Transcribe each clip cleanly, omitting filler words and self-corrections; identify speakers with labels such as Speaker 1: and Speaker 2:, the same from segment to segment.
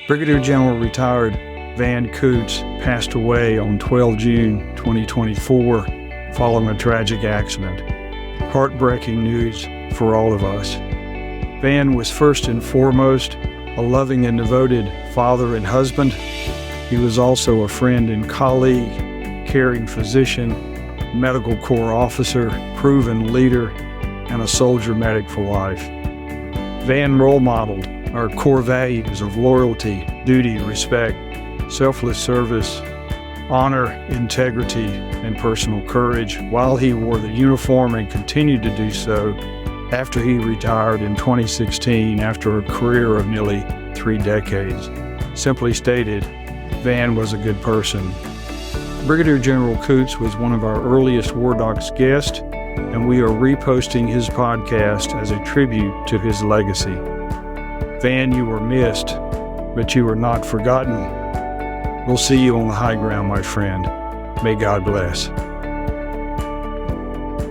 Speaker 1: Brigadier General retired Van Coots passed away on 12 June 2024 following a tragic accident. Heartbreaking news for all of us. Van was first and foremost a loving and devoted father and husband. He was also a friend and colleague, caring physician, medical corps officer, proven leader, and a soldier medic for life. Van role modeled our core values of loyalty, duty, respect, selfless service, honor, integrity, and personal courage while he wore the uniform and continued to do so after he retired in 2016 after a career of nearly 3 decades. Simply stated, Van was a good person. Brigadier General Coots was one of our earliest WarDocs guests, and we are reposting his podcast as a tribute to his legacy. Van, you were missed, but you were not forgotten. We'll see you on the high ground, my friend. May God bless.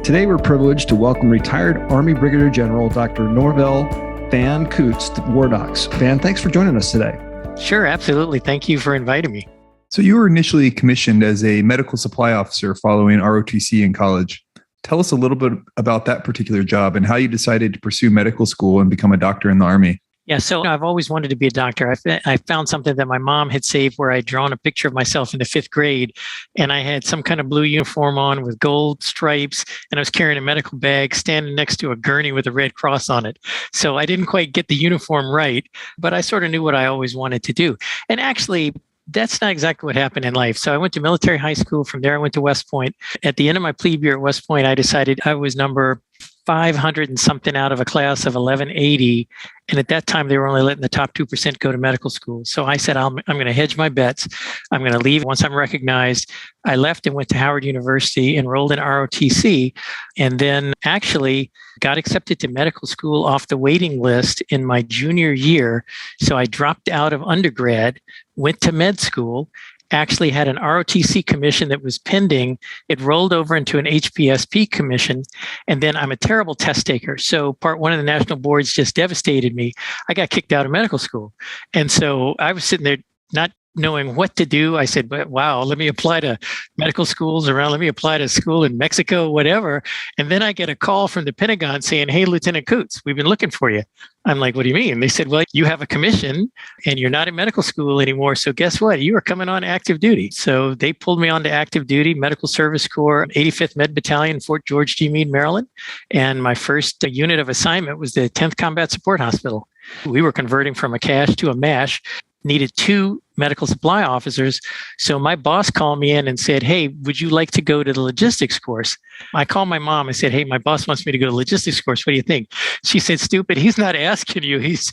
Speaker 2: Today, we're privileged to welcome retired Army Brigadier General Dr. Norvell Van Coots to WarDocs. Van, thanks for joining us today.
Speaker 3: Sure, absolutely. Thank you for inviting me.
Speaker 4: So you were initially commissioned as a medical supply officer following ROTC in college. Tell us a little bit about that particular job and how you decided to pursue medical school and become a doctor in the Army.
Speaker 3: Yeah, so I've always wanted to be a doctor. I found something that my mom had saved where I'd drawn a picture of myself in the 5th grade, and I had some kind of blue uniform on with gold stripes, and I was carrying a medical bag standing next to a gurney with a red cross on it. So I didn't quite get the uniform right, but I sort of knew what I always wanted to do. And actually, that's not exactly what happened in life. So I went to military high school. From there, I went to West Point. At the end of my plebe year at West Point, I decided I was number 500 and something out of a class of 1180. And at that time, they were only letting the top 2% go to medical school. So I said, I'm going to hedge my bets. I'm going to leave once I'm recognized. I left and went to Howard University, enrolled in ROTC, and then actually got accepted to medical school off the waiting list in my junior year. So I dropped out of undergrad, went to med school, actually had an ROTC commission that was pending. It rolled over into an HPSP commission. And then I'm a terrible test taker. So part 1 of the national boards just devastated me. I got kicked out of medical school. And so I was sitting there not knowing what to do. I said, wow, let me apply to medical schools around. Let me apply to school in Mexico, whatever. And then I get a call from the Pentagon saying, hey, Lieutenant Coots, we've been looking for you. I'm like, what do you mean? They said, well, you have a commission and you're not in medical school anymore. So guess what? You are coming on active duty. So they pulled me on to active duty, Medical Service Corps, 85th Med Battalion, Fort George G. Meade, Maryland. And my first unit of assignment was the 10th Combat Support Hospital. We were converting from a CASH to a MASH, needed 2 medical supply officers. So my boss called me in and said, hey, would you like to go to the logistics course? I called my mom and said, hey, my boss wants me to go to logistics course. What do you think? She said, stupid. He's not asking you. He's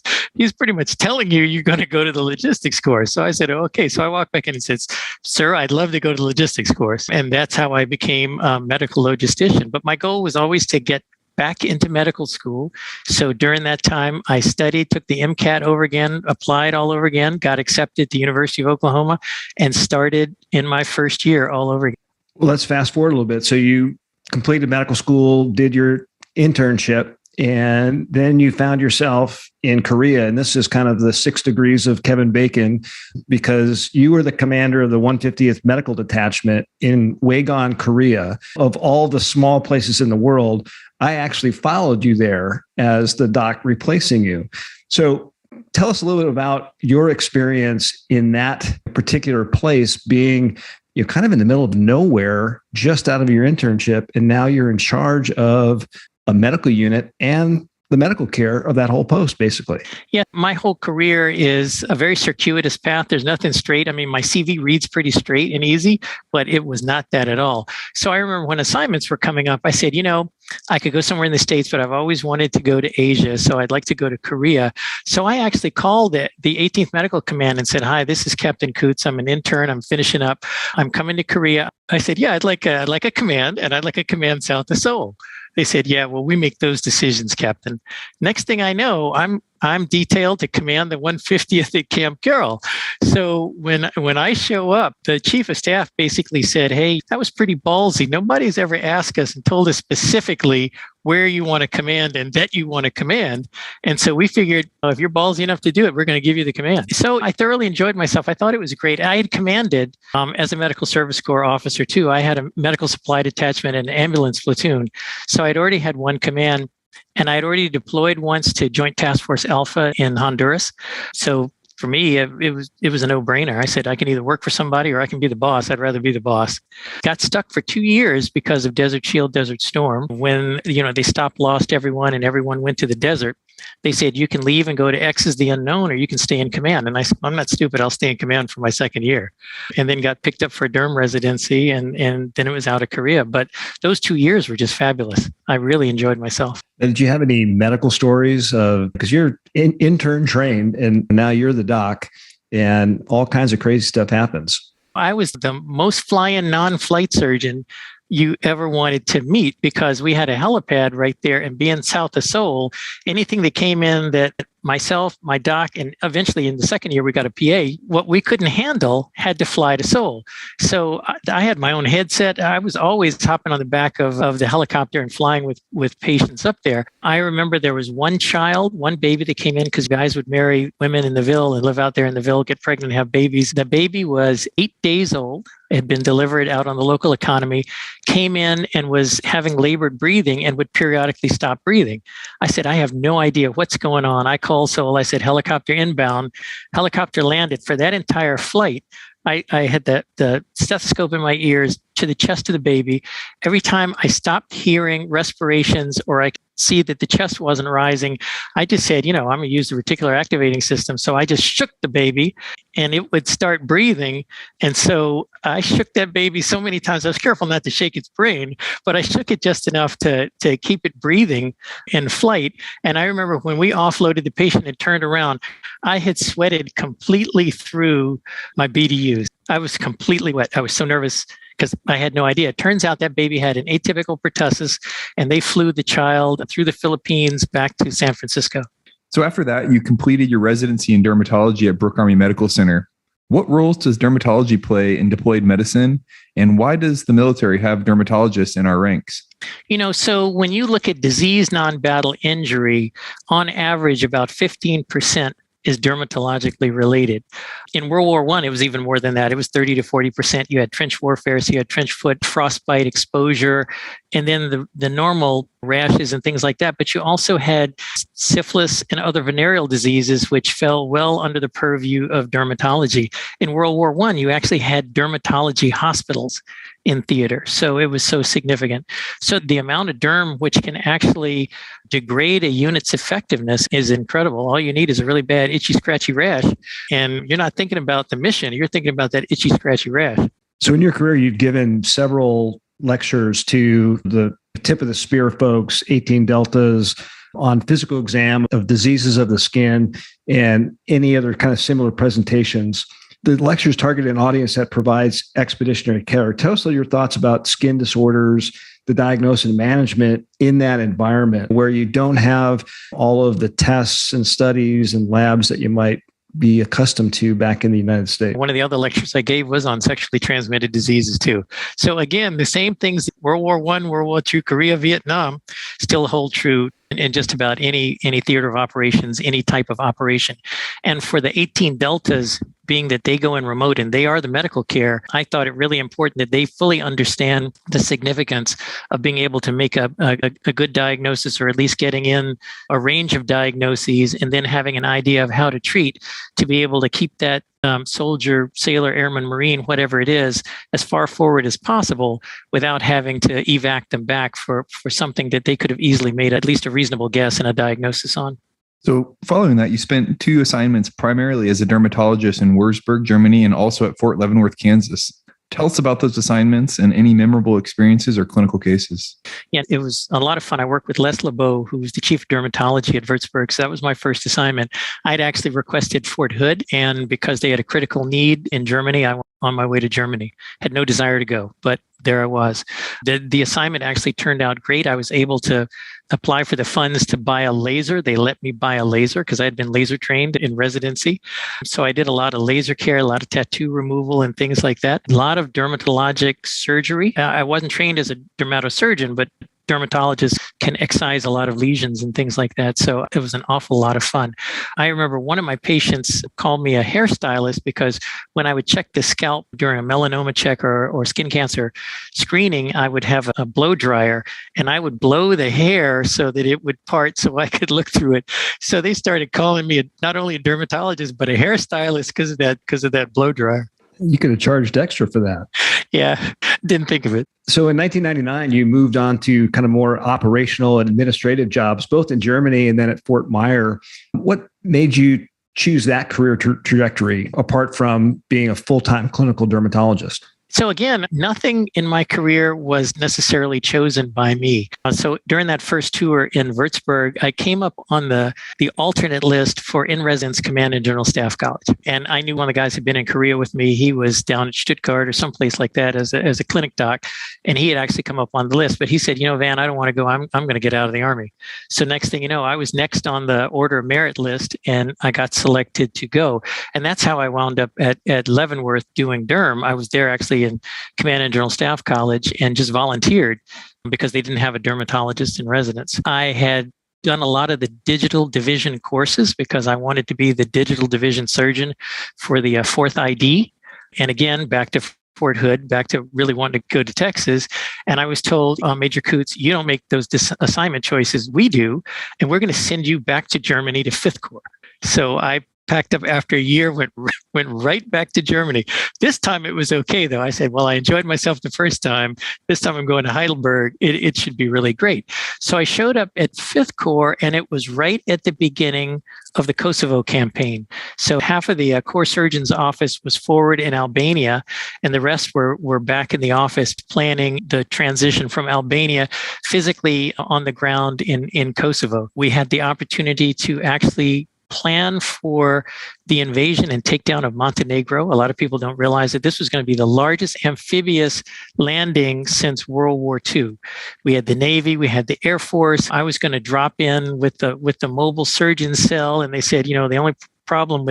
Speaker 3: pretty much telling you you're going to go to the logistics course. So I said, oh, okay. So I walked back in and said, sir, I'd love to go to the logistics course. And that's how I became a medical logistician. But my goal was always to get back into medical school. So during that time, I studied, took the MCAT over again, applied all over again, got accepted at the University of Oklahoma, and started in my first year all over again.
Speaker 2: Well, let's fast forward a little bit. So you completed medical school, did your internship, and then you found yourself in Korea. And this is kind of the 6 degrees of Kevin Bacon, because you were the commander of the 150th Medical Detachment in Wagon, Korea. Of all the small places in the world, I actually followed you there as the doc replacing you. So tell us a little bit about your experience in that particular place, being kind of in the middle of nowhere, just out of your internship, and now you're in charge of a medical unit and the medical care of that whole post, basically.
Speaker 3: Yeah, my whole career is a very circuitous path. There's nothing straight. I mean, my CV reads pretty straight and easy, but it was not that at all. So I remember when assignments were coming up, I said, I could go somewhere in the States, but I've always wanted to go to Asia. So I'd like to go to Korea. So I actually called the 18th Medical Command and said, hi, this is Captain Coots. I'm an intern. I'm finishing up. I'm coming to Korea. I said, yeah, I'd like a command, and I'd like a command south of Seoul. They said, yeah, well, we make those decisions, Captain. Next thing I know, I'm I'm detailed to command the 150th at Camp Carroll. So when I show up, the chief of staff basically said, hey, that was pretty ballsy. Nobody's ever asked us and told us specifically where you want to command and that you want to command. And so we figured, if you're ballsy enough to do it, we're going to give you the command. So I thoroughly enjoyed myself. I thought it was great. I had commanded as a medical service corps officer too. I had a medical supply detachment and an ambulance platoon. So I'd already had one command, and I'd already deployed once to Joint Task Force Alpha in Honduras. So for me, it was a no-brainer. I said, I can either work for somebody or I can be the boss. I'd rather be the boss. Got stuck for 2 years because of Desert Shield, Desert Storm. When, they stopped, lost everyone, and everyone went to the desert, they said, you can leave and go to X is the unknown, or you can stay in command. And I said, I'm not stupid. I'll stay in command for my second year. And then got picked up for a derm residency, and then it was out of Korea. But those 2 years were just fabulous. I really enjoyed myself.
Speaker 2: And did you have any medical stories because you're intern trained and now you're the doc and all kinds of crazy stuff happens?
Speaker 3: I was the most fly-in non-flight surgeon you ever wanted to meet, because we had a helipad right there, and being south of Seoul, anything that came in that myself, my doc, and eventually in the second year we got a PA, what we couldn't handle had to fly to Seoul. So I had my own headset. I was always hopping on the back of the helicopter and flying with patients up there. I remember there was one baby that came in, because guys would marry women in the Ville and live out there in the Ville, get pregnant and have babies. The baby was 8 days old, had been delivered out on the local economy, came in and was having labored breathing and would periodically stop breathing. I said, I have no idea what's going on. I called Seoul. I said, helicopter inbound. Helicopter landed. For that entire flight, I had the stethoscope in my ears to the chest of the baby. Every time I stopped hearing respirations or I could see that the chest wasn't rising, I just said, I'm going to use the reticular activating system. So I just shook the baby and it would start breathing. And so I shook that baby so many times. I was careful not to shake its brain, but I shook it just enough to keep it breathing in flight. And I remember when we offloaded the patient and turned around, I had sweated completely through my BDUs. I was completely wet. I was so nervous because I had no idea. It turns out that baby had an atypical pertussis, and they flew the child through the Philippines back to San Francisco.
Speaker 4: So after that, you completed your residency in dermatology at Brooke Army Medical Center. What roles does dermatology play in deployed medicine, and why does the military have dermatologists in our ranks?
Speaker 3: So when you look at disease non-battle injury, on average, about 15% is dermatologically related. In World War I, it was even more than that. It was 30 to 40%. You had trench warfare, so you had trench foot, frostbite, exposure, and then the normal rashes and things like that. But you also had syphilis and other venereal diseases, which fell well under the purview of dermatology. In World War I, you actually had dermatology hospitals in theater. So it was so significant. So the amount of derm which can actually degrade a unit's effectiveness is incredible. All you need is a really bad itchy, scratchy rash. And you're not thinking about the mission. You're thinking about that itchy, scratchy rash.
Speaker 2: So in your career, you've given several lectures to the tip of the spear folks, 18 deltas, on physical exam of diseases of the skin and any other kind of similar presentations. The lectures target an audience that provides expeditionary care. Tell us your thoughts about skin disorders, the diagnosis and management in that environment where you don't have all of the tests and studies and labs that you might be accustomed to back in the United States. One
Speaker 3: of the other lectures I gave was on sexually transmitted diseases too. So again, the same things, World War I, World War II, Korea, Vietnam, still hold true in just about any theater of operations, any type of operation. And for the 18 deltas, being that they go in remote and they are the medical care, I thought it really important that they fully understand the significance of being able to make a good diagnosis, or at least getting in a range of diagnoses and then having an idea of how to treat, to be able to keep that soldier, sailor, airman, Marine, whatever it is, as far forward as possible without having to evac them back for something that they could have easily made at least a reasonable guess and a diagnosis on.
Speaker 4: So following that, you spent 2 assignments primarily as a dermatologist in Wurzburg, Germany, and also at Fort Leavenworth, Kansas. Tell us about those assignments and any memorable experiences or clinical cases.
Speaker 3: Yeah, it was a lot of fun. I worked with Les LeBeau, who was the chief of dermatology at Würzburg. So that was my first assignment. I'd actually requested Fort Hood, and because they had a critical need in Germany, I went on my way to Germany. Had no desire to go, but there I was. The assignment actually turned out great. I was able to apply for the funds to buy a laser. They let me buy a laser because I had been laser trained in residency. So I did a lot of laser care, a lot of tattoo removal and things like that. A lot of dermatologic surgery. I wasn't trained as a dermatosurgeon, but dermatologists can excise a lot of lesions and things like that. So it was an awful lot of fun. I remember one of my patients called me a hairstylist because when I would check the scalp during a melanoma check or skin cancer screening, I would have a blow dryer and I would blow the hair so that it would part so I could look through it. So they started calling me not only a dermatologist, but a hairstylist because of that blow dryer.
Speaker 2: You could have charged extra for that.
Speaker 3: Yeah, didn't think of it.
Speaker 2: So in 1999, you moved on to kind of more operational and administrative jobs, both in Germany and then at Fort Myer. What made you choose that career trajectory apart from being a full-time clinical dermatologist?
Speaker 3: So again, nothing in my career was necessarily chosen by me. So during that first tour in Würzburg, I came up on the alternate list for in-residence command and general staff college. And I knew one of the guys who'd been in Korea with me. He was down at Stuttgart or someplace like that as a clinic doc. And he had actually come up on the list. But he said, Van, I don't want to go. I'm going to get out of the Army. So next thing you know, I was next on the Order of Merit list and I got selected to go. And that's how I wound up at Leavenworth doing derm. I was there actually in Command and General Staff College and just volunteered because they didn't have a dermatologist in residence. I had done a lot of the digital division courses because I wanted to be the digital division surgeon for the 4th ID. And again, back to Fort Hood, back to really wanting to go to Texas. And I was told, Major Coots, you don't make those assignment choices. We do. And we're going to send you back to Germany to 5th Corps. So I packed up after a year, went right back to Germany. This time it was okay, though. I said, well, I enjoyed myself the first time. This time I'm going to Heidelberg. It should be really great. So I showed up at 5th Corps, and it was right at the beginning of the Kosovo campaign. So half of the Corps Surgeon's office was forward in Albania, and the rest were back in the office planning the transition from Albania physically on the ground in Kosovo. We had the opportunity to actually plan for the invasion and takedown of Montenegro. A lot of people don't realize that this was going to be the largest amphibious landing since World War II. We had the Navy, we had the Air Force. I was going to drop in with the mobile surgeon cell, and they said, the only problem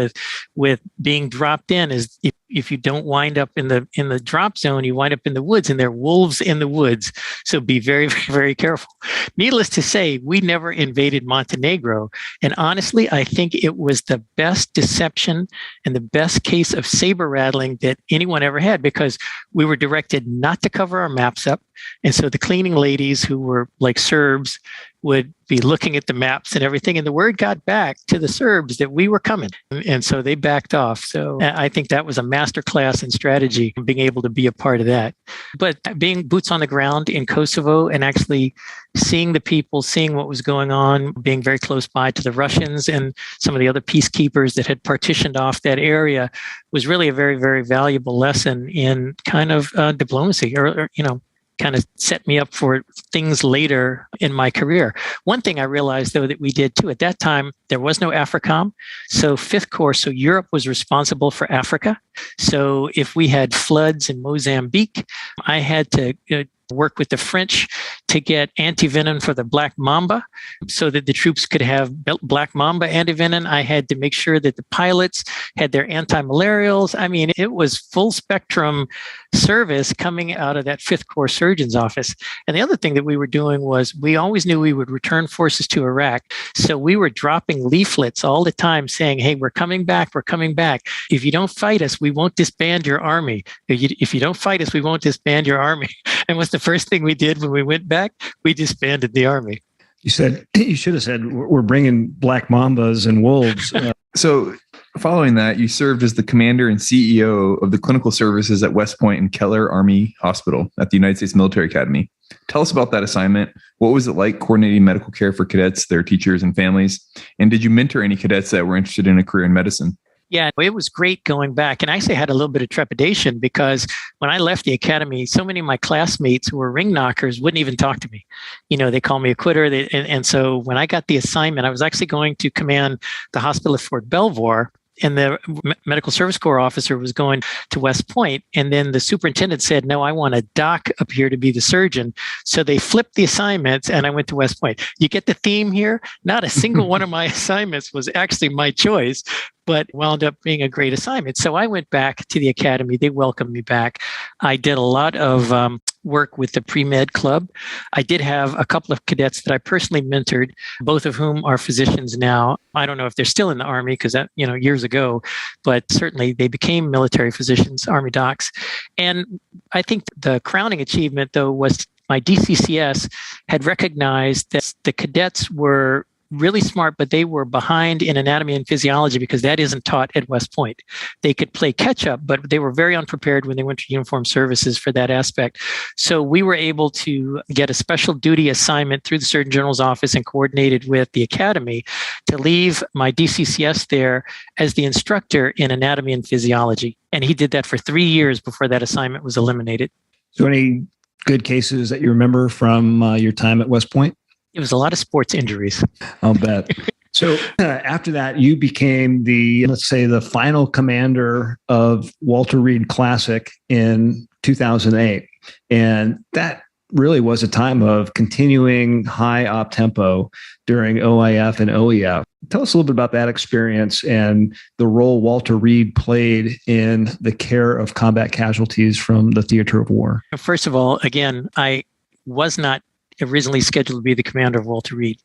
Speaker 3: with being dropped in is if you don't wind up in the drop zone, you wind up in the woods, and there are wolves in the woods. So be very, very careful. Needless to say, we never invaded Montenegro. And honestly, I think it was the best deception and the best case of saber rattling that anyone ever had, because we were directed not to cover our maps up. And so the cleaning ladies, who were like Serbs, would be looking at the maps and everything. And the word got back to the Serbs that we were coming. And so they backed off. So I think that was a masterclass in strategy, being able to be a part of that. But being boots on the ground in Kosovo and actually seeing the people, seeing what was going on, being very close by to the Russians and some of the other peacekeepers that had partitioned off that area was really a very, very valuable lesson in kind of diplomacy or kind of set me up for things later in my career. One thing I realized, though, that we did too, at that time, there was no AFRICOM. So 5th Corps, so Europe was responsible for Africa. So if we had floods in Mozambique, I had to work with the French to get antivenom for the black mamba so that the troops could have black mamba antivenom. I had to make sure that the pilots had their anti-malarials. I mean, it was full spectrum service coming out of that 5th Corps surgeon's office. And the other thing that we were doing was we always knew we would return forces to Iraq. So we were dropping leaflets all the time saying, hey, we're coming back. We're coming back. If you don't fight us, we won't disband your army. If you don't fight us, we won't disband your army. And what's the first thing we did when we went back? We disbanded the army.
Speaker 2: You should have said, we're bringing black mambas and wolves.
Speaker 4: So following that, you served as the commander and CEO of the clinical services at West Point and Keller Army Hospital at the United States Military Academy. Tell us about that assignment. What was it like coordinating medical care for cadets, their teachers, and families? And did you mentor any cadets that were interested in a career in medicine?
Speaker 3: Yeah, it was great going back. And I actually had a little bit of trepidation because when I left the academy, so many of my classmates who were ring knockers wouldn't even talk to me. They called me a quitter. And so when I got the assignment, I was actually going to command the hospital at Fort Belvoir. and the medical service corps officer was going to West Point. And then the superintendent said, no, I want a doc up here to be the surgeon. So they flipped the assignments and I went to West Point. You get the theme here? Not a single one of my assignments was actually my choice, but wound up being a great assignment. So I went back to the academy. They welcomed me back. I did a lot of work with the pre-med club. I did have a couple of cadets that I personally mentored, both of whom are physicians now. I don't know if they're still in the Army because that, years ago, but certainly they became military physicians, Army docs. And I think the crowning achievement, though, was my DCCS had recognized that the cadets were really smart, but they were behind in anatomy and physiology because that isn't taught at West Point. They could play catch up, but they were very unprepared when they went to uniform services for that aspect. So we were able to get a special duty assignment through the Surgeon General's office and coordinated with the academy to leave my DCCS there as the instructor in anatomy and physiology. And he did that for 3 years before that assignment was eliminated.
Speaker 2: So any good cases that you remember from your time at West Point?
Speaker 3: It was a lot of sports injuries.
Speaker 2: I'll bet. So after that, you became let's say, the final commander of Walter Reed Classic in 2008. And that really was a time of continuing high op tempo during OIF and OEF. Tell us a little bit about that experience and the role Walter Reed played in the care of combat casualties from the theater of war.
Speaker 3: First of all, again, I was not originally scheduled to be the commander of Walter Reed,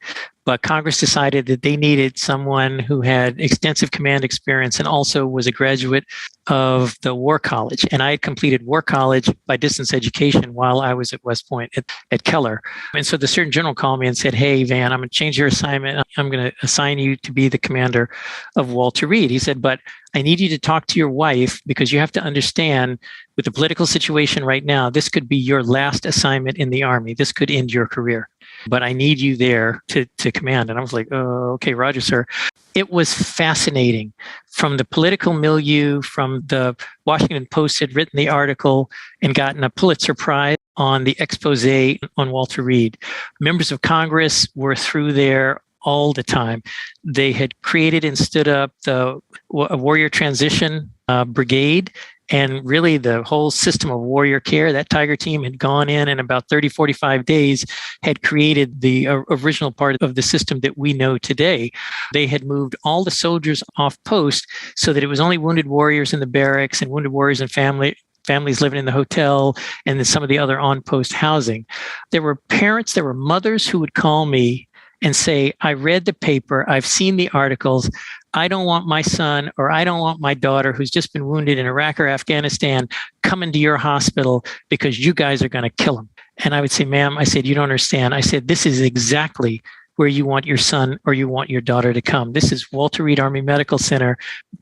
Speaker 3: but Congress decided that they needed someone who had extensive command experience and also was a graduate of the War College. And I had completed War College by distance education while I was at West Point at Keller. And so the Surgeon General called me and said, hey, Van, I'm going to change your assignment. I'm going to assign you to be the commander of Walter Reed. He said, but I need you to talk to your wife because you have to understand with the political situation right now, this could be your last assignment in the Army. This could end your career, but I need you there to command. And I was like, oh, okay, Roger, sir. It was fascinating from the political milieu, from the Washington Post had written the article and gotten a Pulitzer Prize on the expose on Walter Reed. Members of Congress were through there all the time. They had created and stood up a warrior transition brigade. And really the whole system of warrior care, that Tiger team had gone in about 30, 45 days, had created the original part of the system that we know today. They had moved all the soldiers off post so that it was only wounded warriors in the barracks and wounded warriors and families living in the hotel, and then some of the other on-post housing. There were parents, there were mothers who would call me and say, I read the paper, I've seen the articles, I don't want my son or I don't want my daughter who's just been wounded in Iraq or Afghanistan coming to your hospital because you guys are going to kill him. And I would say, ma'am, I said, you don't understand. I said, this is exactly where you want your son or you want your daughter to come. This is Walter Reed Army Medical Center,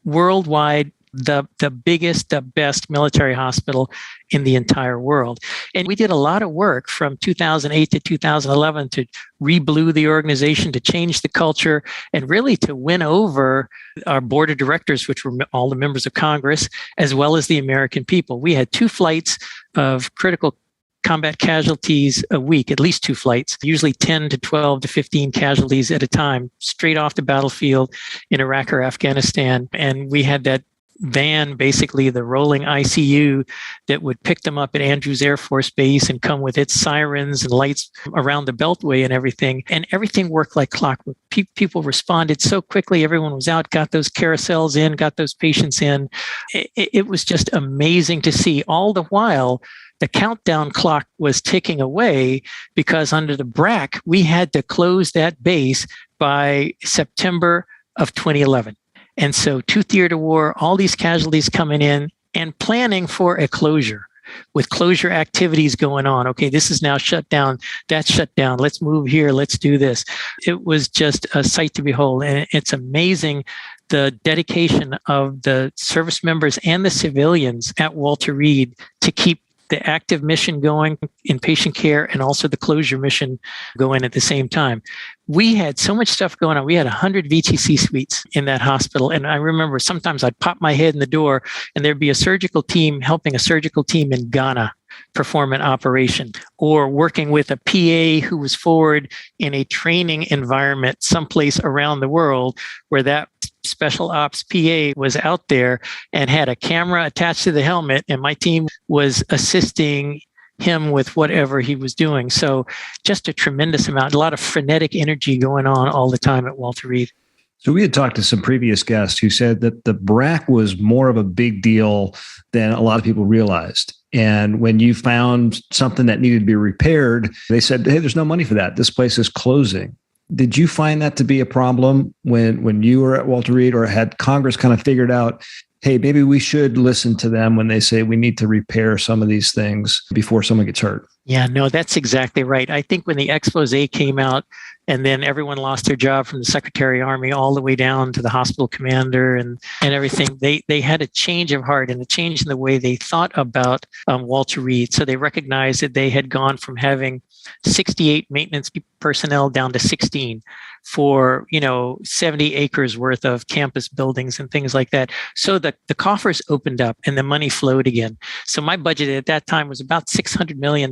Speaker 3: worldwide, the biggest, the best military hospital in the entire world. And we did a lot of work from 2008 to 2011 to re-blue the organization, to change the culture, and really to win over our board of directors, which were all the members of Congress, as well as the American people. We had 2 flights of critical combat casualties a week, at least 2 flights, usually 10 to 12 to 15 casualties at a time, straight off the battlefield in Iraq or Afghanistan. And we had that van, basically the rolling ICU that would pick them up at Andrews Air Force Base and come with its sirens and lights around the Beltway and everything. And everything worked like clockwork. People responded so quickly. Everyone was out, got those carousels in, got those patients in. It was just amazing to see. All the while, the countdown clock was ticking away because under the BRAC, we had to close that base by September of 2011. And so 2 theater war, all these casualties coming in and planning for a closure with closure activities going on. Okay, this is now shut down. That's shut down. Let's move here. Let's do this. It was just a sight to behold. And it's amazing the dedication of the service members and the civilians at Walter Reed to keep the active mission going in patient care and also the closure mission going at the same time. We had so much stuff going on. We had 100 VTC suites in that hospital. And I remember sometimes I'd pop my head in the door and there'd be a surgical team helping a surgical team in Ghana. perform an operation, or working with a PA who was forward in a training environment someplace around the world where that special ops PA was out there and had a camera attached to the helmet, and my team was assisting him with whatever he was doing. So just a tremendous amount, a lot of frenetic energy going on all the time at Walter Reed.
Speaker 2: So we had talked to some previous guests who said that the BRAC was more of a big deal than a lot of people realized. And when you found something that needed to be repaired, they said, hey, there's no money for that. This place is closing. Did you find that to be a problem when you were at Walter Reed, or had Congress kind of figured out, hey, maybe we should listen to them when they say we need to repair some of these things before someone gets hurt?
Speaker 3: Yeah, no, that's exactly right. I think when the expose came out and then everyone lost their job from the Secretary of Army all the way down to the hospital commander and everything, they had a change of heart and a change in the way they thought about Walter Reed. So they recognized that they had gone from having 68 maintenance personnel down to 16 for, 70 acres worth of campus buildings and things like that. So the coffers opened up and the money flowed again. So my budget at that time was about $600 million.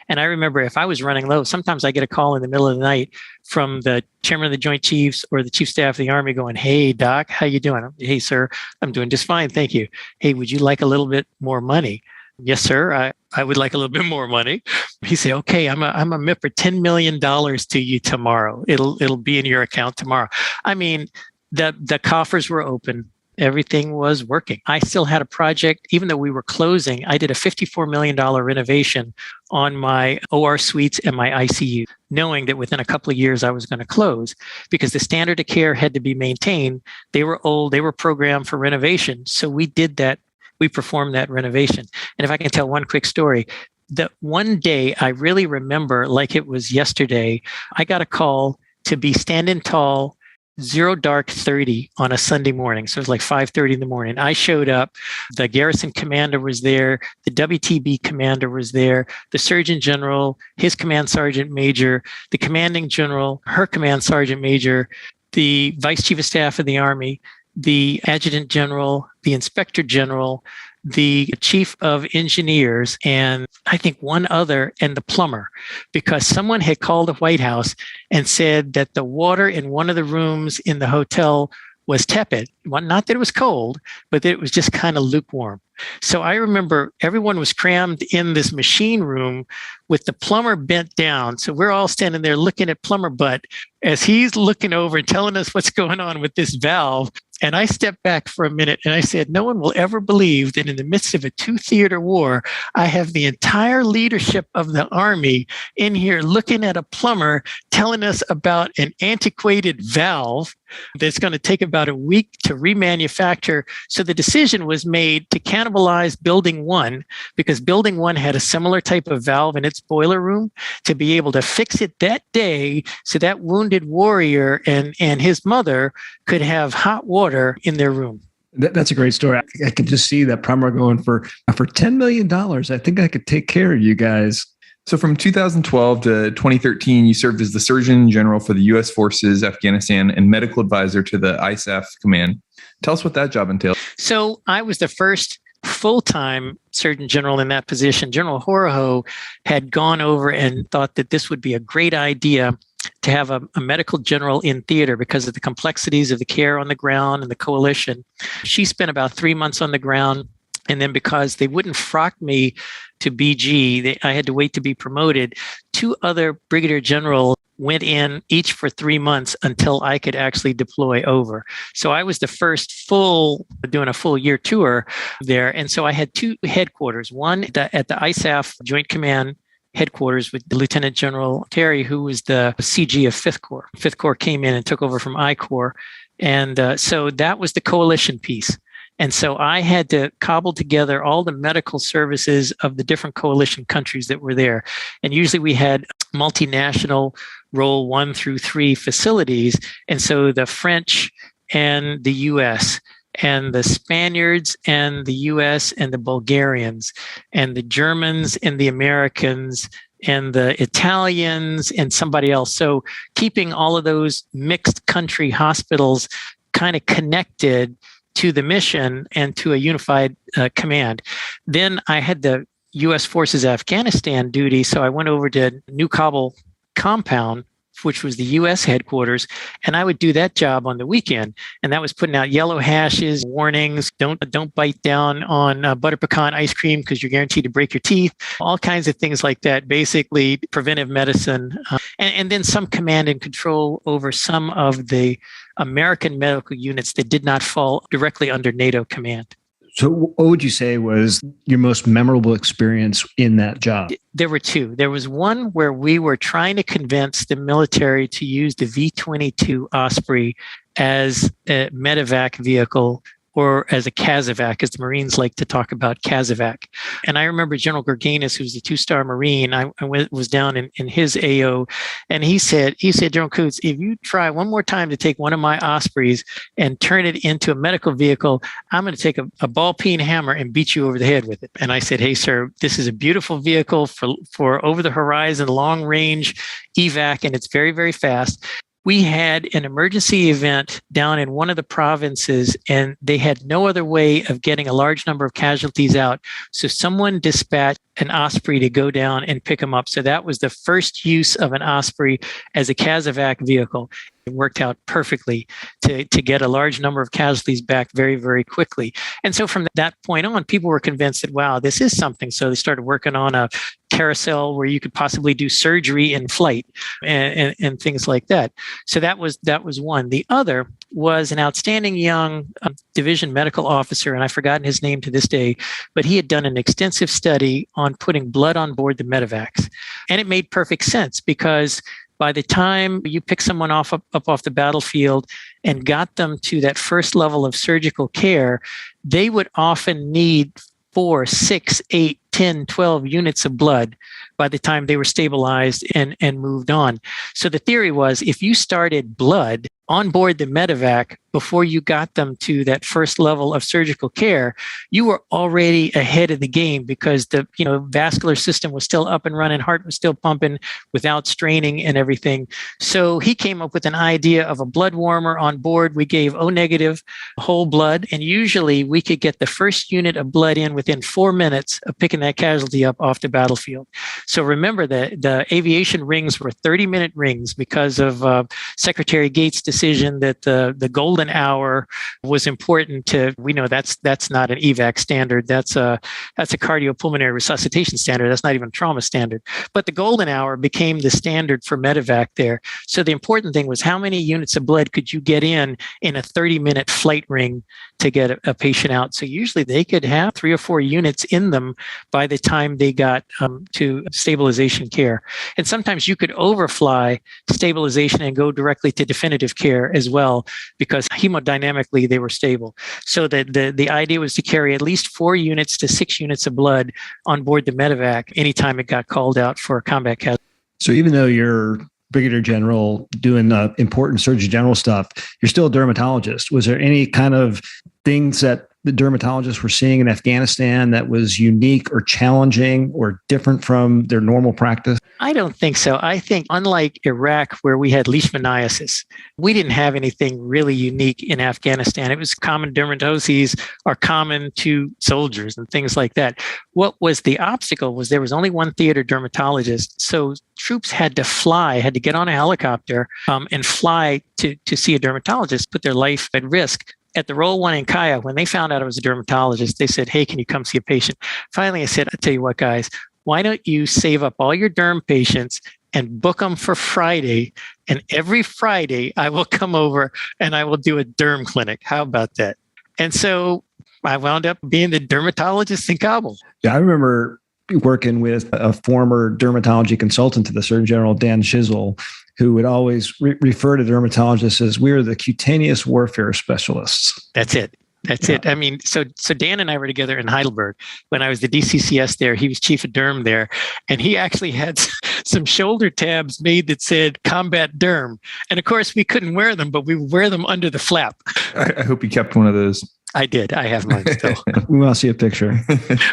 Speaker 3: And I remember if I was running low, sometimes I get a call in the middle of the night from the chairman of the Joint Chiefs or the Chief Staff of the Army going, hey, Doc, how you doing? Hey, sir, I'm doing just fine. Thank you. Hey, would you like a little bit more money? Yes, sir. I would like a little bit more money. He said, okay, I'm a MIP $10 million to you tomorrow. It'll be in your account tomorrow. I mean, the coffers were open. Everything was working. I still had a project, even though we were closing, I did a $54 million renovation on my OR suites and my ICU, knowing that within a couple of years I was going to close because the standard of care had to be maintained. They were old, they were programmed for renovation. So we did that. We performed that renovation. And if I can tell one quick story, that one day I really remember like it was yesterday, I got a call to be standing tall, 0:30 on a Sunday morning. So it was like 5:30 in the morning. I showed up. The garrison commander was there. The WTB commander was there. The surgeon general, his command sergeant major, the commanding general, her command sergeant major, the vice chief of staff of the Army, the adjutant general, the inspector general, the chief of engineers, and I think one other, and the plumber, because someone had called the White House and said that the water in one of the rooms in the hotel was tepid. Well, not that it was cold, but that it was just kind of lukewarm. So I remember everyone was crammed in this machine room with the plumber bent down. So we're all standing there looking at plumber butt as he's looking over and telling us what's going on with this valve. And I stepped back for a minute and I said, no one will ever believe that in the midst of a 2-theater war, I have the entire leadership of the Army in here looking at a plumber telling us about an antiquated valve that's going to take about a week to remanufacture. So the decision was made to cannibalize Building 1 because Building 1 had a similar type of valve in its boiler room to be able to fix it that day so that wounded warrior and his mother could have hot water in their room.
Speaker 2: That's a great story. I can just see that plumber going for $10 million. I think I could take care of you guys.
Speaker 4: So from 2012 to 2013, you served as the Surgeon General for the U.S. Forces, Afghanistan, and medical advisor to the ISAF command. Tell us what that job entailed.
Speaker 3: So I was the first full-time Surgeon General in that position. General Horoho had gone over and thought that this would be a great idea to have a medical general in theater because of the complexities of the care on the ground and the coalition. She spent about 3 months on the ground. And then because they wouldn't frock me to BG, I had to wait to be promoted. 2 other brigadier generals went in each for 3 months until I could actually deploy over. So I was the first doing a full year tour there. And so I had 2 headquarters, one at the ISAF Joint Command headquarters with Lieutenant General Terry, who was the CG of 5th Corps. 5th Corps came in and took over from I Corps. And so that was the coalition piece. And so I had to cobble together all the medical services of the different coalition countries that were there. And usually we had multinational Role 1 through 3 facilities. And so the French and the US and the Spaniards and the US and the Bulgarians and the Germans and the Americans and the Italians and somebody else. So keeping all of those mixed country hospitals kind of connected to the mission and to a unified command. Then I had the U.S. Forces Afghanistan duty. So I went over to New Kabul compound, which was the U.S. headquarters, and I would do that job on the weekend. And that was putting out yellow hashes, warnings, don't bite down on butter pecan ice cream because you're guaranteed to break your teeth, all kinds of things like that, basically preventive medicine. And then some command and control over some of the American medical units that did not fall directly under NATO command.
Speaker 2: So what would you say was your most memorable experience in that job?
Speaker 3: There were two. There was one where we were trying to convince the military to use the V-22 Osprey as a MEDEVAC vehicle or as a CASEVAC, as the Marines like to talk about CASEVAC. And I remember General Gerganis, who's the two-star Marine, I was down in his AO, and he said, General Coots, if you try one more time to take one of my Ospreys and turn it into a medical vehicle, I'm going to take a ball peen hammer and beat you over the head with it. And I said, hey, sir, this is a beautiful vehicle for over-the-horizon, long-range evac, and it's very, very fast. We had an emergency event down in one of the provinces, and they had no other way of getting a large number of casualties out. So someone dispatched an Osprey to go down and pick them up. So that was the first use of an Osprey as a CASEVAC vehicle. It worked out perfectly to get a large number of casualties back very, very quickly. And so from that point on, people were convinced that, wow, this is something. So they started working on a carousel where you could possibly do surgery in flight and things like that. So that was one. The other was an outstanding young division medical officer, and I've forgotten his name to this day, but he had done an extensive study on putting blood on board the medevacs. And it made perfect sense because by the time you pick someone up off the battlefield and got them to that first level of surgical care, they would often need 4, 6, 8, 10, 12 units of blood by the time they were stabilized and moved on. So the theory was if you started blood on board the medevac before you got them to that first level of surgical care, you were already ahead of the game because the vascular system was still up and running, heart was still pumping without straining and everything. So he came up with an idea of a blood warmer on board. We gave O negative whole blood, and usually we could get the first unit of blood in within 4 minutes of picking that casualty up off the battlefield. So remember that the aviation rings were 30-minute rings because of Secretary Gates' decision that the golden hour was important to, we know that's not an evac standard. That's a cardiopulmonary resuscitation standard. That's not even a trauma standard. But the golden hour became the standard for medevac there. So the important thing was how many units of blood could you get in a 30-minute flight ring to get a patient out. So usually they could have 3 or 4 units in them by the time they got to stabilization care. And sometimes you could overfly stabilization and go directly to definitive care as well, because hemodynamically they were stable. So the idea was to carry at least 4 units to 6 units of blood on board the medevac anytime it got called out for a combat casualty.
Speaker 2: So even though you're Brigadier General doing important Surgeon General stuff, you're still a dermatologist. Was there any kind of things that the dermatologists were seeing in Afghanistan that was unique or challenging or different from their normal practice?
Speaker 3: I don't think so. I think unlike Iraq, where we had leishmaniasis, we didn't have anything really unique in Afghanistan. It was common dermatoses are common to soldiers and things like that. What was the obstacle was there was only one theater dermatologist. So troops had to get on a helicopter and fly to see a dermatologist, put their life at risk. At the Roll 1 in Kaya, when they found out I was a dermatologist, they said, hey, can you come see a patient? Finally, I said, I'll tell you what, guys, why don't you save up all your derm patients and book them for Friday? And every Friday, I will come over and I will do a derm clinic. How about that? And so I wound up being the dermatologist in Kabul.
Speaker 2: Yeah, I remember working with a former dermatology consultant to the Surgeon General, Dan Shizzle, who would always refer to dermatologists as we're the cutaneous warfare specialists.
Speaker 3: That's it. That's it. I mean, so Dan and I were together in Heidelberg when I was the DCCS there. He was chief of derm there, and he actually had some shoulder tabs made that said combat derm. And of course, we couldn't wear them, but we would wear them under the flap.
Speaker 4: I hope you kept one of those.
Speaker 3: I did. I have mine still.
Speaker 2: We want to see a picture.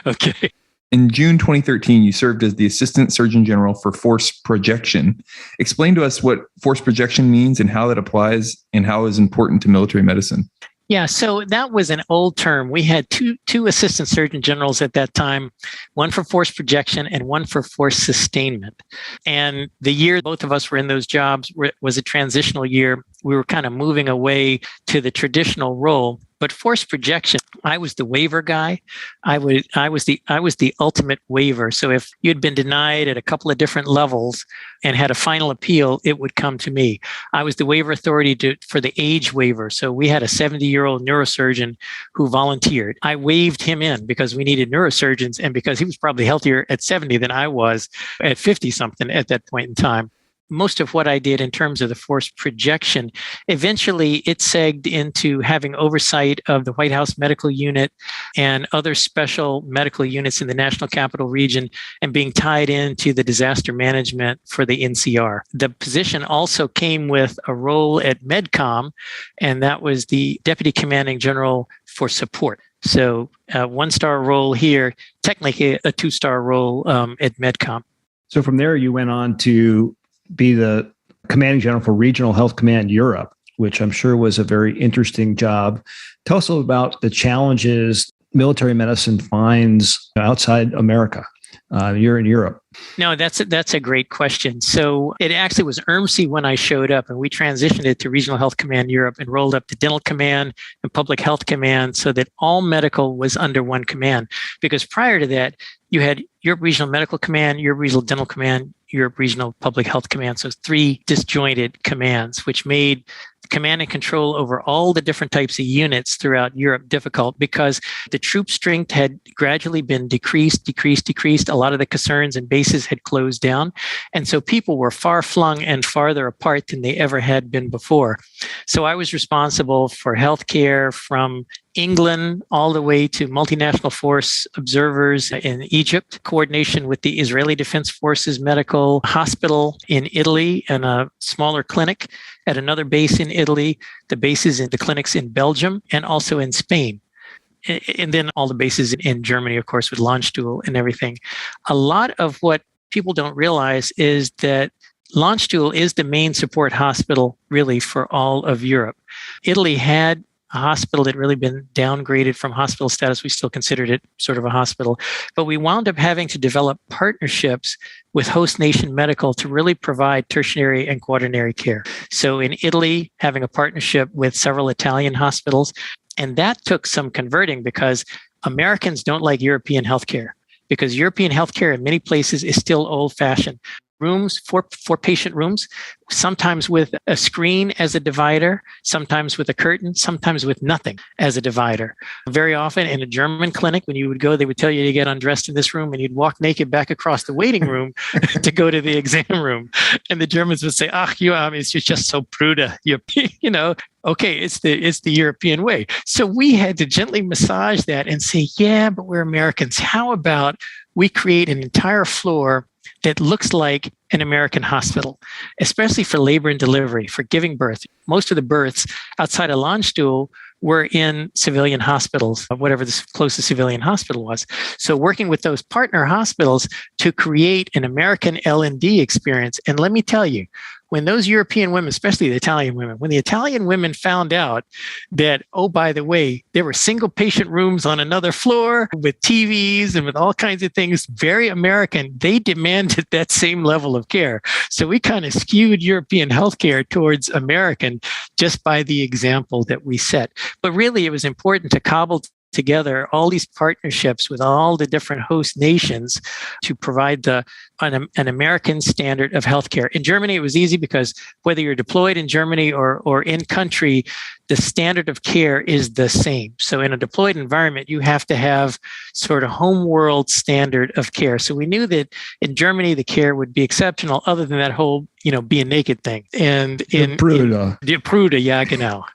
Speaker 3: Okay.
Speaker 4: In June 2013, you served as the Assistant Surgeon General for Force Projection. Explain to us what force projection means and how that applies and how it is important to military medicine.
Speaker 3: Yeah, so that was an old term. We had two assistant surgeon generals at that time, one for force projection and one for force sustainment. And the year both of us were in those jobs was a transitional year. We were kind of moving away to the traditional role. But force projection, I was the waiver guy. I was the ultimate waiver. So if you had been denied at a couple of different levels and had a final appeal, it would come to me. I was the waiver authority for the age waiver. So we had a 70-year-old neurosurgeon who volunteered. I waived him in because we needed neurosurgeons and because he was probably healthier at 70 than I was at 50 something at that point in time. Most of what I did in terms of the force projection, eventually it segged into having oversight of the White House Medical Unit and other special medical units in the National Capital Region and being tied into the disaster management for the NCR. The position also came with a role at MedCom, and that was the Deputy Commanding General for Support. So a one-star role here, technically a two-star role at MedCom.
Speaker 2: So from there, you went on to be the Commanding General for Regional Health Command Europe, which I'm sure was a very interesting job. Tell us a little about the challenges military medicine finds outside America. You're in Europe.
Speaker 3: No, that's a great question. So it actually was ERMC when I showed up, and we transitioned it to Regional Health Command Europe and rolled up to Dental Command and Public Health Command so that all medical was under one command. Because prior to that, you had Europe Regional Medical Command, Europe Regional Dental Command, Europe Regional Public Health Command. So 3 disjointed commands, which made command and control over all the different types of units throughout Europe difficult because the troop strength had gradually been decreased. A lot of the caserns and bases had closed down. And so people were far flung and farther apart than they ever had been before. So I was responsible for healthcare from England all the way to multinational force observers in Egypt, coordination with the Israeli Defense Forces Medical Hospital in Italy and a smaller clinic at another base in Italy, the bases in the clinics in Belgium and also in Spain. And then all the bases in Germany, of course, with Landstuhl and everything. A lot of what people don't realize is that Landstuhl is the main support hospital really for all of Europe. Italy had a hospital that really been downgraded from hospital status. We still considered it sort of a hospital, but we wound up having to develop partnerships with host nation medical to really provide tertiary and quaternary care. So in Italy, having a partnership with several Italian hospitals, and that took some converting because Americans don't like European healthcare because European healthcare in many places is still old-fashioned. Rooms, four patient rooms, sometimes with a screen as a divider, sometimes with a curtain, sometimes with nothing as a divider. Very often in a German clinic, when you would go, they would tell you to get undressed in this room and you'd walk naked back across the waiting room to go to the exam room. And the Germans would say, you're just so prude. Okay, it's the European way. So we had to gently massage that and say, yeah, but we're Americans. How about we create an entire floor that looks like an American hospital, especially for labor and delivery, for giving birth. Most of the births outside of Landstuhl were in civilian hospitals, whatever the closest civilian hospital was. So working with those partner hospitals to create an American L&D experience. And let me tell you, when those European women, especially the Italian women, when the Italian women found out that, oh, by the way, there were single patient rooms on another floor with TVs and with all kinds of things, very American, they demanded that same level of care. So we kind of skewed European healthcare towards American just by the example that we set. But really, it was important to cobble together all these partnerships with all the different host nations to provide an American standard of healthcare. In Germany, it was easy because whether you're deployed in Germany or in country, the standard of care is the same. So in a deployed environment, you have to have sort of home world standard of care. So we knew that in Germany, the care would be exceptional other than that whole, being naked thing. And in Prude, ja, genau.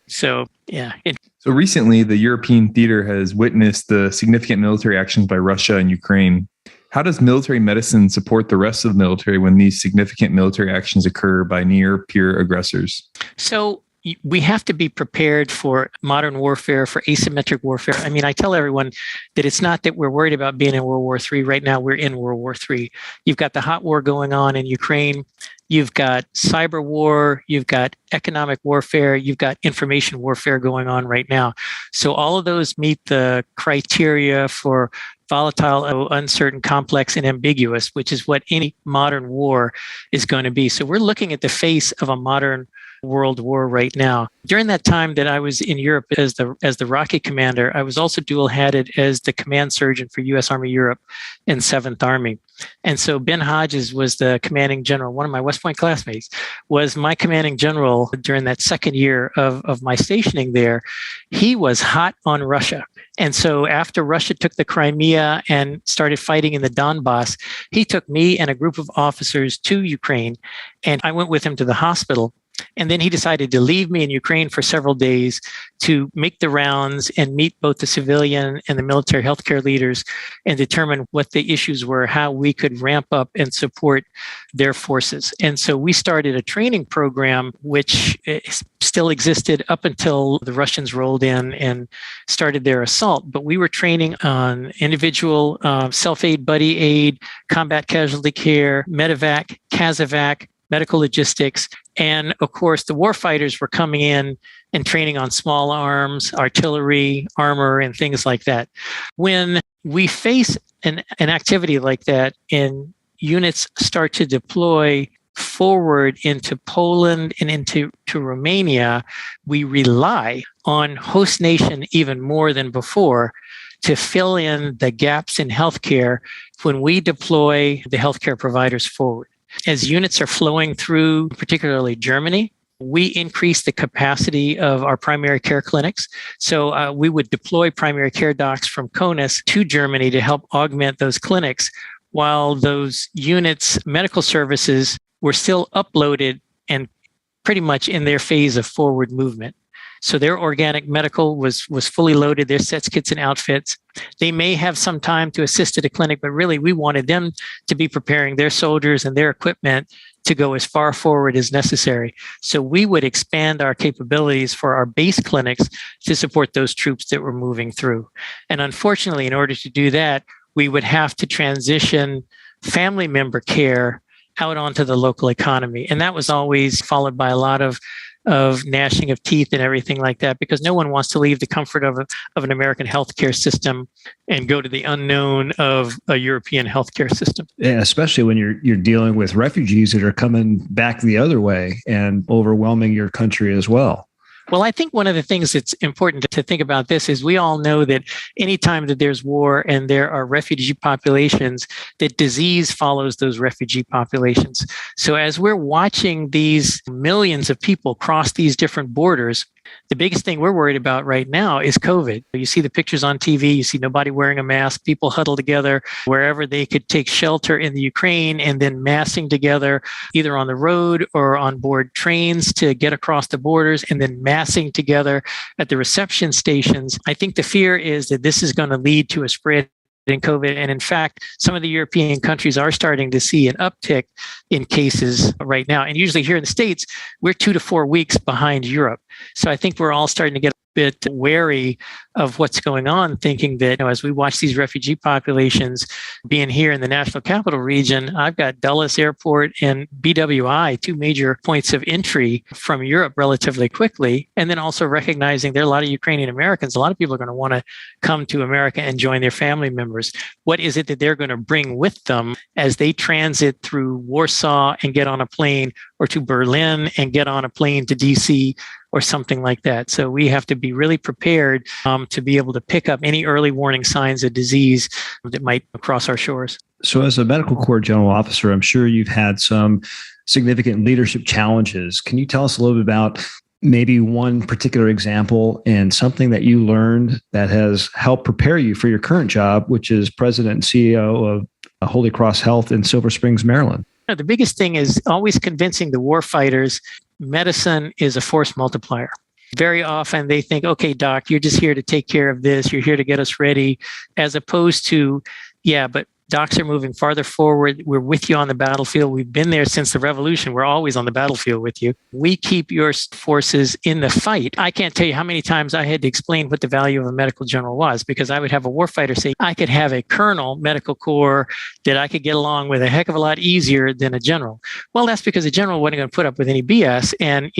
Speaker 3: So, yeah.
Speaker 4: So recently, the European theater has witnessed the significant military actions by Russia and Ukraine. How does military medicine support the rest of the military when these significant military actions occur by near peer aggressors?
Speaker 3: So we have to be prepared for modern warfare, for asymmetric warfare. I mean, I tell everyone that it's not that we're worried about being in World War III. Right now, we're in World War III. You've got the hot war going on in Ukraine. you've got cyber war, you've got economic warfare, you've got information warfare going on right now. So all of those meet the criteria for volatile, uncertain, complex, and ambiguous, which is what any modern war is going to be. So we're looking at the face of a modern world war right now. During that time that I was in Europe as the Rocky commander, I was also dual-hatted as the command surgeon for U.S. Army Europe and 7th Army. And so Ben Hodges was the commanding general. One of my West Point classmates was my commanding general during that second year of my stationing there. He was hot on Russia. And so after Russia took the Crimea and started fighting in the Donbass, he took me and a group of officers to Ukraine, and I went with him to the hospital. And then he decided to leave me in Ukraine for several days to make the rounds and meet both the civilian and the military healthcare leaders and determine what the issues were, how we could ramp up and support their forces. And so we started a training program which still existed up until the Russians rolled in and started their assault. But we were training on individual self-aid, buddy aid, combat casualty care, MEDEVAC, CASEVAC, medical logistics. And of course, the warfighters were coming in and training on small arms, artillery, armor, and things like that. When we face an activity like that and units start to deploy forward into Poland and into Romania, we rely on host nation even more than before to fill in the gaps in healthcare when we deploy the healthcare providers forward. As units are flowing through, particularly Germany, we increase the capacity of our primary care clinics. So we would deploy primary care docs from CONUS to Germany to help augment those clinics, while those units' medical services were still uploaded and pretty much in their phase of forward movement. So their organic medical was fully loaded, their sets, kits, and outfits. They may have some time to assist at a clinic, but really we wanted them to be preparing their soldiers and their equipment to go as far forward as necessary. So we would expand our capabilities for our base clinics to support those troops that were moving through. And unfortunately, in order to do that, we would have to transition family member care out onto the local economy. And that was always followed by a lot of gnashing of teeth and everything like that, because no one wants to leave the comfort of an American healthcare system and go to the unknown of a European healthcare system.
Speaker 2: Yeah, especially when you're dealing with refugees that are coming back the other way and overwhelming your country as well.
Speaker 3: Well, I think one of the things that's important to think about this is we all know that anytime that there's war and there are refugee populations, that disease follows those refugee populations. So as we're watching these millions of people cross these different borders, the biggest thing we're worried about right now is COVID. You see the pictures on TV, you see nobody wearing a mask, people huddled together wherever they could take shelter in the Ukraine, and then massing together either on the road or on board trains to get across the borders, and then massing together at the reception stations. I think the fear is that this is going to lead to a spread in COVID. And in fact, some of the European countries are starting to see an uptick in cases right now. And usually here in the States, we're 2 to 4 weeks behind Europe. So I think we're all starting to get a bit wary of what's going on, thinking that as we watch these refugee populations being here in the National Capital Region, I've got Dulles Airport and BWI, 2 major points of entry from Europe relatively quickly. And then also recognizing there are a lot of Ukrainian Americans. A lot of people are going to want to come to America and join their family members. What is it that they're going to bring with them as they transit through Warsaw and get on a plane, or to Berlin and get on a plane to DC, or something like that? So we have to be really prepared to be able to pick up any early warning signs of disease that might cross our shores.
Speaker 2: So as a medical corps general officer, I'm sure you've had some significant leadership challenges. Can you tell us a little bit about maybe one particular example and something that you learned that has helped prepare you for your current job, which is president and CEO of Holy Cross Health in Silver Springs, Maryland?
Speaker 3: The biggest thing is always convincing the warfighters medicine is a force multiplier. Very often they think, okay, doc, you're just here to take care of this. You're here to get us ready, as opposed to, yeah, but Docs are moving farther forward. We're with you on the battlefield. We've been there since the revolution. We're always on the battlefield with you. We keep your forces in the fight. I can't tell you how many times I had to explain what the value of a medical general was, because I would have a warfighter say, I could have a colonel medical corps that I could get along with a heck of a lot easier than a general. Well, that's because a general wasn't going to put up with any BS. And,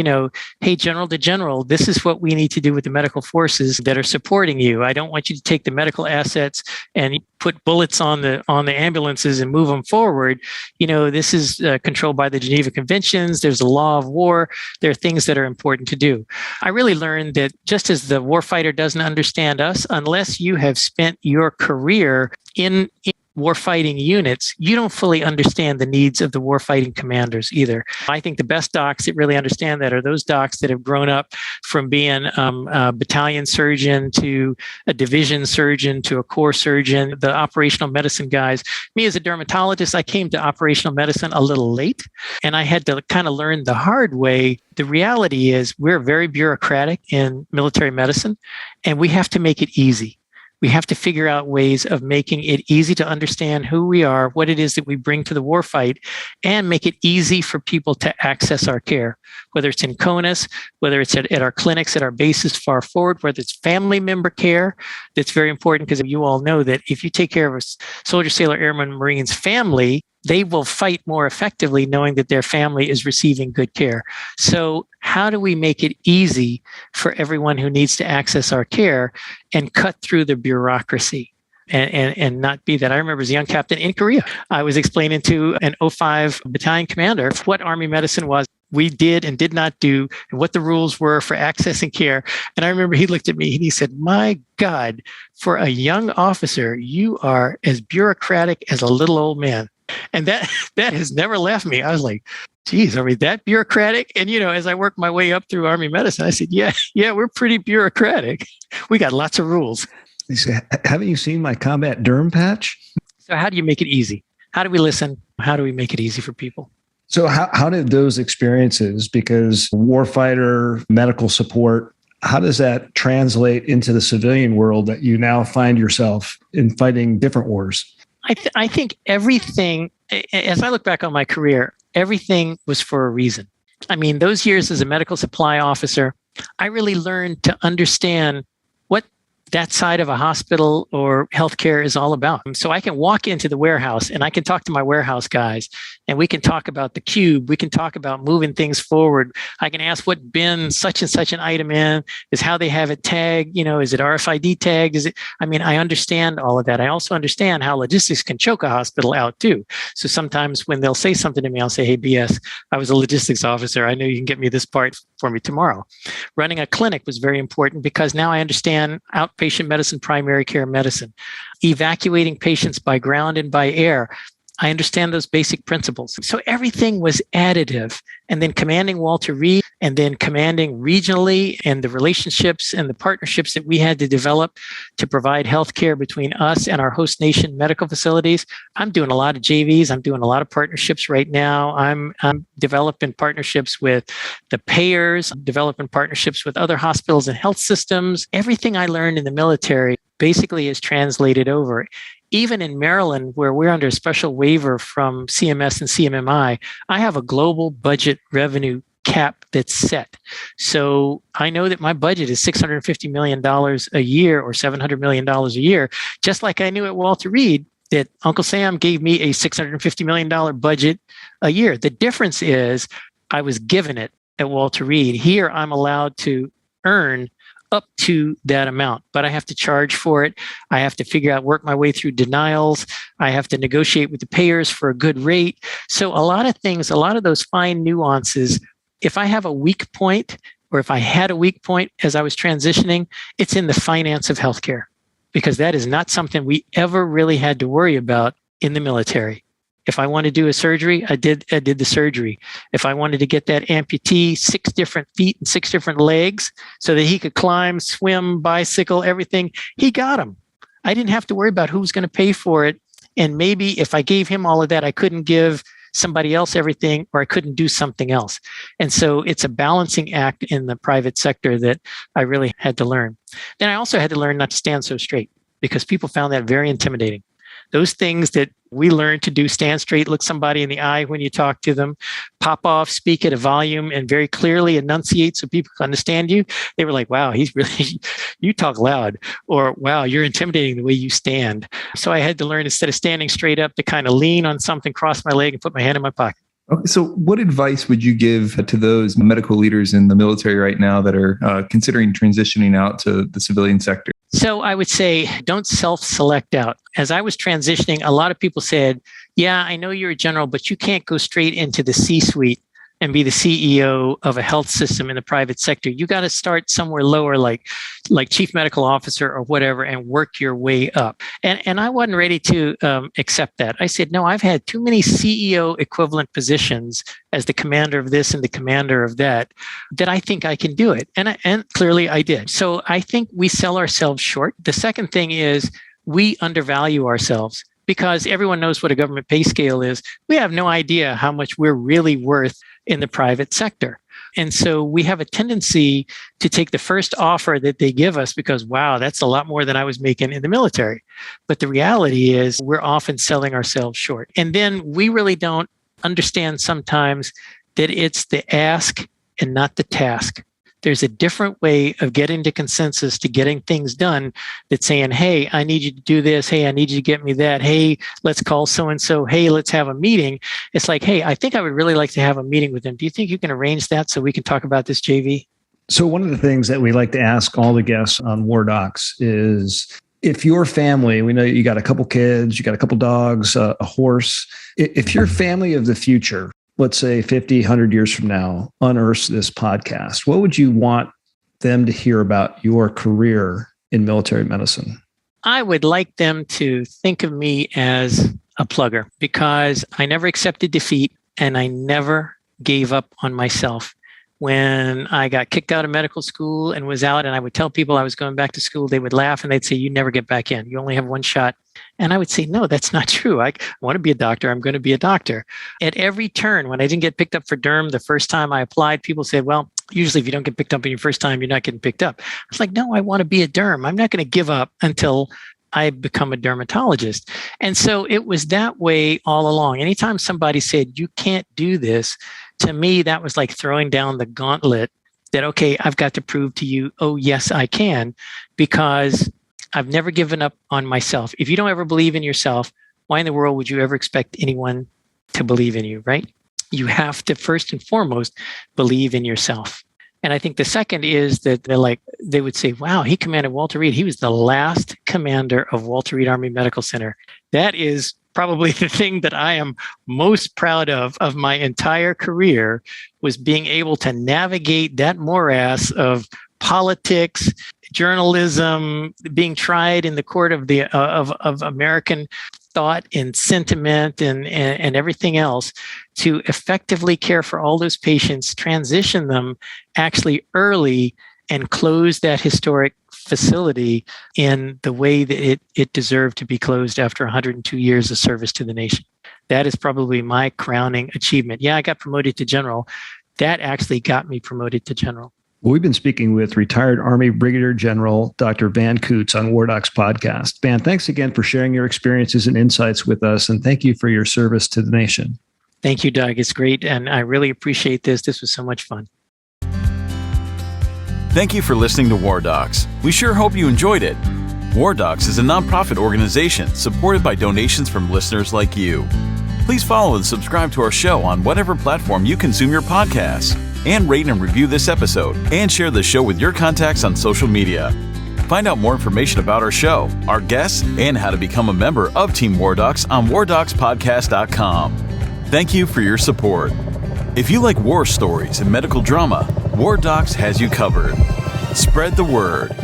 Speaker 3: hey, general to general, this is what we need to do with the medical forces that are supporting you. I don't want you to take the medical assets and put bullets on the ambulances and move them forward. This is controlled by the Geneva Conventions. There's a law of war. There are things that are important to do. I really learned that just as the warfighter doesn't understand us, unless you have spent your career in warfighting units, you don't fully understand the needs of the warfighting commanders either. I think the best docs that really understand that are those docs that have grown up from being a battalion surgeon to a division surgeon to a corps surgeon, the operational medicine guys. Me as a dermatologist, I came to operational medicine a little late, and I had to kind of learn the hard way. The reality is we're very bureaucratic in military medicine, and we have to make it easy. We have to figure out ways of making it easy to understand who we are, what it is that we bring to the warfight, and make it easy for people to access our care, whether it's in CONUS, whether it's at our clinics, at our bases far forward, whether it's family member care. That's very important, because you all know that if you take care of a soldier, sailor, airman, Marine's family, they will fight more effectively knowing that their family is receiving good care. So how do we make it easy for everyone who needs to access our care and cut through the bureaucracy and not be that? I remember as a young captain in Korea, I was explaining to an 05 battalion commander what Army medicine was, we did and did not do, and what the rules were for accessing care. And I remember he looked at me and he said, my God, for a young officer, you are as bureaucratic as a little old man. And that has never left me. I was like, geez, are we that bureaucratic? And, as I worked my way up through Army medicine, I said, yeah, we're pretty bureaucratic. We got lots of rules.
Speaker 2: He said, haven't you seen my combat derm patch?
Speaker 3: So how do you make it easy? How do we listen? How do we make it easy for people?
Speaker 2: So how did those experiences, because warfighter, medical support, how does that translate into the civilian world that you now find yourself in fighting different wars?
Speaker 3: I think everything, as I look back on my career, everything was for a reason. I mean, those years as a medical supply officer, I really learned to understand what that side of a hospital or healthcare is all about. So I can walk into the warehouse and I can talk to my warehouse guys, and we can talk about the cube. We can talk about moving things forward. I can ask what bin such and such an item in is, how they have it tagged. Is it RFID tagged? I understand all of that. I also understand how logistics can choke a hospital out too. So sometimes when they'll say something to me, I'll say, hey, BS, I was a logistics officer. I know you can get me this part for me tomorrow. Running a clinic was very important because now I understand outpatient medicine, primary care medicine, evacuating patients by ground and by air. I understand those basic principles. So everything was additive. And then commanding Walter Reed, and then commanding regionally, and the relationships and the partnerships that we had to develop to provide healthcare between us and our host nation medical facilities. I'm doing a lot of JVs. I'm doing a lot of partnerships right now. I'm developing partnerships with the payers, developing partnerships with other hospitals and health systems. Everything I learned in the military basically is translated over. Even in Maryland, where we're under a special waiver from CMS and CMMI, I have a global budget revenue cap that's set. So I know that my budget is $650 million a year or $700 million a year, just like I knew at Walter Reed that Uncle Sam gave me a $650 million budget a year. The difference is I was given it at Walter Reed. Here, I'm allowed to earn up to that amount, but I have to charge for it. I have to work my way through denials. I have to negotiate with the payers for a good rate. So a lot of those fine nuances, if I have a weak point, or if I had a weak point as I was transitioning, it's in the finance of healthcare, because that is not something we ever really had to worry about in the military. If I wanted to do a surgery, I did the surgery. If I wanted to get that amputee 6 different feet and 6 different legs so that he could climb, swim, bicycle, everything, he got them. I didn't have to worry about who was going to pay for it. And maybe if I gave him all of that, I couldn't give somebody else everything, or I couldn't do something else. And so it's a balancing act in the private sector that I really had to learn. Then I also had to learn not to stand so straight, because people found that very intimidating. Those things that we learned to do, stand straight, look somebody in the eye when you talk to them, pop off, speak at a volume, and very clearly enunciate so people can understand you. They were like, wow, he's really, you talk loud, or wow, you're intimidating the way you stand. So I had to learn, instead of standing straight up, to kind of lean on something, cross my leg, and put my hand in my pocket.
Speaker 4: Okay, so what advice would you give to those medical leaders in the military right now that are considering transitioning out to the civilian sector?
Speaker 3: So I would say, don't self-select out. As I was transitioning, a lot of people said, yeah, I know you're a general, but you can't go straight into the C-suite and be the CEO of a health system in the private sector. You got to start somewhere lower, like chief medical officer or whatever, and work your way up. And I wasn't ready to accept that. I said, no, I've had too many CEO equivalent positions as the commander of this and the commander of that I think I can do it. And clearly I did. So I think we sell ourselves short. The second thing is we undervalue ourselves, because everyone knows what a government pay scale is. We have no idea how much we're really worth in the private sector. And so we have a tendency to take the first offer that they give us because, wow, that's a lot more than I was making in the military. But the reality is we're often selling ourselves short. And then we really don't understand sometimes that it's the ask and not the task. There's a different way of getting to consensus, to getting things done, that's saying, hey, I need you to do this. Hey, I need you to get me that. Hey, let's call so-and-so. Hey, let's have a meeting. It's like, hey, I think I would really like to have a meeting with them. Do you think you can arrange that so we can talk about this, JV?
Speaker 2: So one of the things that we like to ask all the guests on WarDocs is, if your family, we know you got a couple kids, you got a couple dogs, a horse, if your family of the future, let's say 50, 100 years from now, unearths this podcast, what would you want them to hear about your career in military medicine?
Speaker 3: I would like them to think of me as a plugger, because I never accepted defeat and I never gave up on myself. When I got kicked out of medical school and was out, and I would tell people I was going back to school, they would laugh and they'd say, you never get back in. You only have one shot. And I would say, no, that's not true. I want to be a doctor. I'm going to be a doctor. At every turn, when I didn't get picked up for derm the first time I applied, people said, well, usually if you don't get picked up in your first time, you're not getting picked up. I was like, no, I want to be a derm. I'm not going to give up until I become a dermatologist. And so it was that way all along. Anytime somebody said, you can't do this, to me, that was like throwing down the gauntlet that, okay, I've got to prove to you, oh, yes, I can, because I've never given up on myself. If you don't ever believe in yourself, why in the world would you ever expect anyone to believe in you, right? You have to first and foremost believe in yourself. And I think the second is that they would say, wow, he commanded Walter Reed. He was the last commander of Walter Reed Army Medical Center. That is probably the thing that I am most proud of my entire career, was being able to navigate that morass of politics, journalism, being tried in the court of the of American thought and sentiment and everything else, to effectively care for all those patients, transition them actually early, and close that historic facility in the way that it deserved to be closed after 102 years of service to the nation. That is probably my crowning achievement. Yeah, I got promoted to general. That actually got me promoted to general.
Speaker 2: Well, we've been speaking with retired Army Brigadier General Dr. Van Coots on WarDocs podcast. Van, thanks again for sharing your experiences and insights with us, and thank you for your service to the nation.
Speaker 3: Thank you, Doug. It's great, and I really appreciate this. This was so much fun.
Speaker 5: Thank you for listening to WarDocs. We sure hope you enjoyed it. WarDocs is a nonprofit organization supported by donations from listeners like you. Please follow and subscribe to our show on whatever platform you consume your podcasts, and rate and review this episode, and share the show with your contacts on social media. Find out more information about our show, our guests, and how to become a member of Team WarDocs on WarDocsPodcast.com. Thank you for your support. If you like war stories and medical drama, WarDocs has you covered. Spread the word.